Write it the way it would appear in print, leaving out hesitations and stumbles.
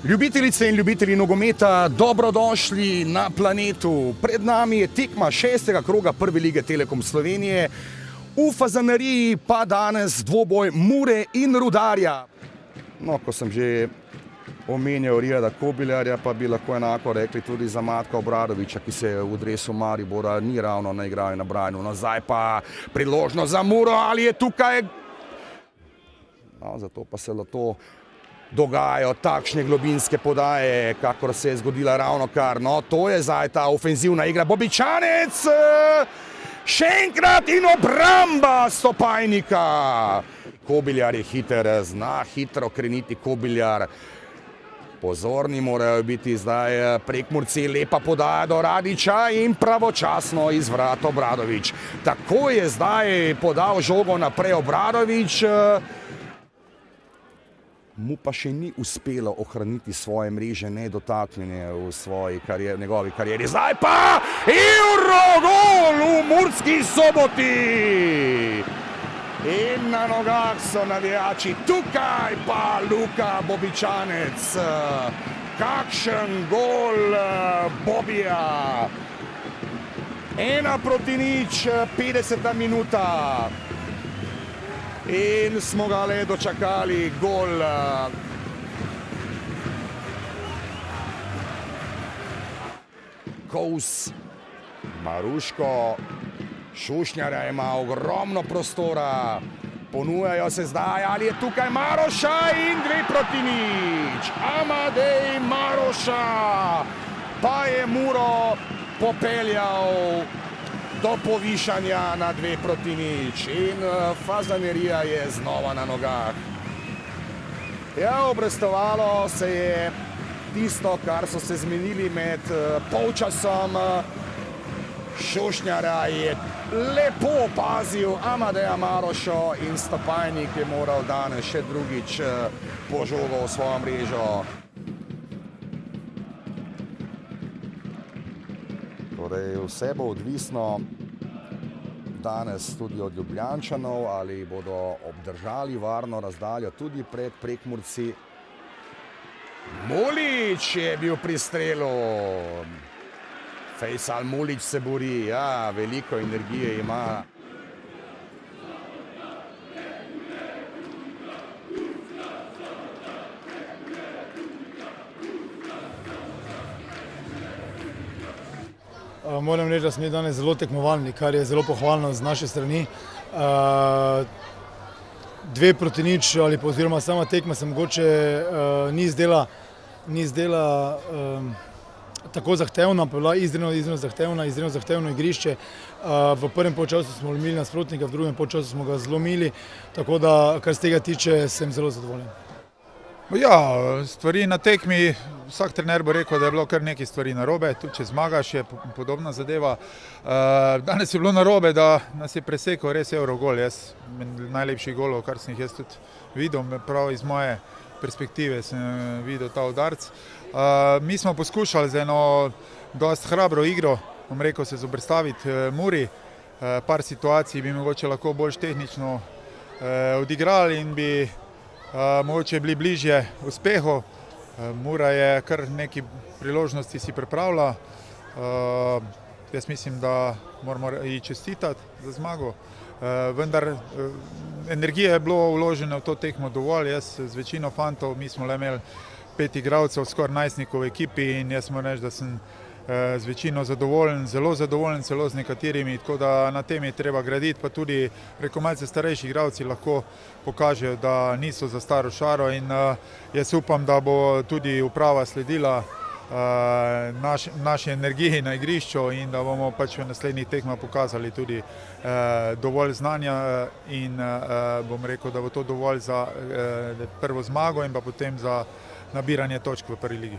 Ljubitelice in ljubitelji nogometa, dobrodošli na Planetu. Pred nami je tekma 6. kroga Prve lige Telekom Slovenije. V Fazaneriji pa danes dvoboj Mure in Rudarja. No, ko sem že omenjal Rijada Kobiljarja, pa bi lahko enako rekli tudi za Matka Obradoviča, ki se je v dresu Maribora ni ravno naigral na Brajnu. No, zdaj pa priložnost za Muro, ali je tukaj? No, zato pa se to dogajajo takšne globinske podaje, kakor se je zgodila ravnokar. No, to je zdaj ta ofenzivna igra. Bobičanec, še enkrat in obramba Stopajnika. Kobiljar je hiter, zna hitro kreniti Kobiljar. Pozorni morajo biti zdaj Prekmurci, lepa podaja do Radića in pravočasno iz vrat Obradovič. Tako je zdaj podal žogo naprej Obradovič. Mu pa še ni uspelo ohraniti svoje mreže nedotaknjene v svoji njegovi karieri. Zdaj pa Evrogol v Murski Soboti! In na nogah so navijači, tukaj pa Luka Bobičanec. Kakšen gol Bobija! 1:0, 50. minuta. In smo ga le dočakali, gol. Kous, Maruško, Šušnjarja ima ogromno prostora. Ponujajo se zdaj, ali je tukaj Maroša in 2:0. Amadej Maroša pa je Muro popeljal do povišanja na 2:0 in Fazanerija je znova na nogah. Ja, obrestovalo se je tisto, kar so se zmenili med polčasom. Šušnjara je lepo opazil Amadeja Marošo in Stopajnik je moral danes še drugič po žogo v svojo mrežo. Torej, vse bo odvisno danes tudi od Ljubljančanov, ali bodo obdržali varno razdaljo tudi pred Prekmurci. Mulić je bil pri strelu. Fejsal Mulić se bori, ja, veliko energije ima. Moram reči, da smo danes zelo tekmovalni, kar je zelo pohvalno z naše strani. 2:0 ali pa oziroma sama tekma se mogoče ni zdela tako zahtevna, pa je bila izredno zahtevno igrišče. V prvem polčasu smo lomili nasprotnika, v drugem polčasu smo ga zlomili, tako da kar se tega tiče, sem zelo zadovoljen. Ja, stvari na tekmi, vsak trener bo rekel, da je bilo kar nekaj stvari narobe, tudi če zmagaš je podobna zadeva. Danes je bilo narobe, da nas je presekal res Evrogol, najlepših golov, kar sem jih jaz tudi videl, prav iz moje perspektive sem videl ta udarc. Mi smo poskušali z eno dosti hrabro igro, bom rekel, se zoperstaviti Muri. Par situacij bi mogoče lahko bolj tehnično odigrali in bi mogoče bili bližje uspehu. Mura je kar nekaj priložnosti si pripravila. Jaz mislim, da moramo ji čestitati za zmago. Vendar energije je bilo vloženo v to tekmo dovolj. Jaz z večino fantov, mi smo le imeli 5 igralcev, skoraj najstnikov v ekipi in jaz moram reči, da sem z večino zadovoljen, zelo zadovoljen celo z nekaterimi, tako da na tem je treba graditi, pa tudi preko malce starejši igralci lahko pokažejo, da niso za staro šaro in jaz upam, da bo tudi uprava sledila naši energiji na igrišču in da bomo pač v naslednjih tekmah pokazali tudi dovolj znanja in bom rekel, da bo to dovolj za prvo zmago in pa potem za nabiranje točk v prvi ligi.